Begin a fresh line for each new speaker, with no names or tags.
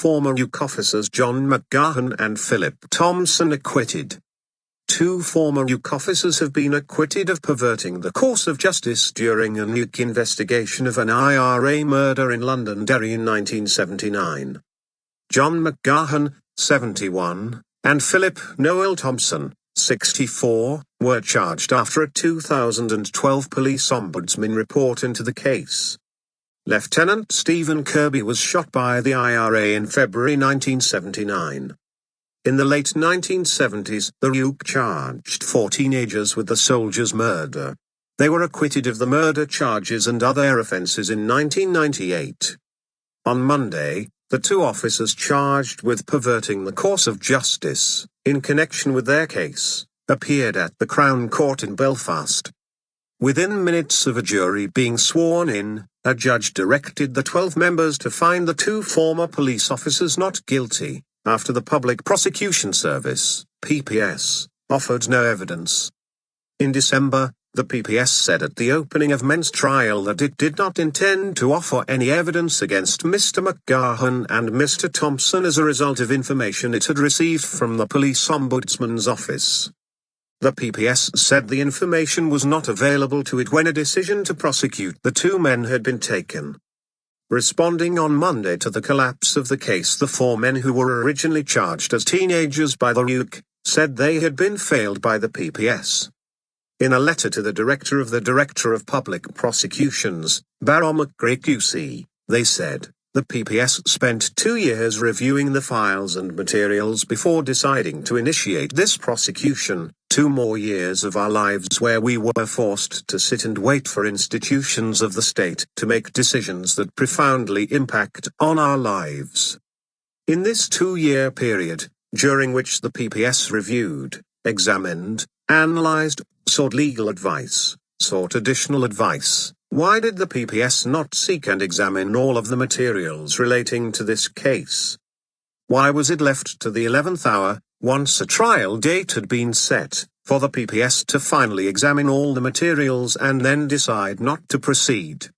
former RUC officers John McGahan and Philip Thomson acquitted. 2 former RUC officers have been acquitted of perverting the course of justice during a RUC investigation of an IRA murder in Londonderry in 1979. John McGahan, 71, and Philip Noel Thomson, 64, were charged after a 2012 Police Ombudsman report into the case. Lieutenant Stephen Kirby was shot by the IRA in February 1979. In the late 1970s, the RUC charged 4 teenagers with the soldier's murder. They were acquitted of the murder charges and other offences in 1998. On Monday, the 2 officers charged with perverting the course of justice, in connection with their case, appeared at the Crown Court in Belfast. Within minutes of a jury being sworn in, a judge directed the 12 members to find the 2 former police officers not guilty, after the Public Prosecution Service, PPS, offered no evidence. In December, the PPS said at the opening of Men's trial that it did not intend to offer any evidence against Mr. McGahan and Mr. Thomson as a result of information it had received from the Police Ombudsman's office. The PPS said the information was not available to it when a decision to prosecute the 2 men had been taken. Responding on Monday to the collapse of the case, the 4 men who were originally charged as teenagers by the RUC said they had been failed by the PPS. In a letter to the Director of Public Prosecutions, Baron McGrath QC, they said, the PPS spent 2 years reviewing the files and materials before deciding to initiate this prosecution, 2 more years of our lives where we were forced to sit and wait for institutions of the state to make decisions that profoundly impact on our lives. In this 2-year period, during which the PPS reviewed, examined, analyzed, sought legal advice, sought additional advice, why did the PPS not seek and examine all of the materials relating to this case? Why was it left to the 11th hour, once a trial date had been set, for the PPS to finally examine all the materials and then decide not to proceed?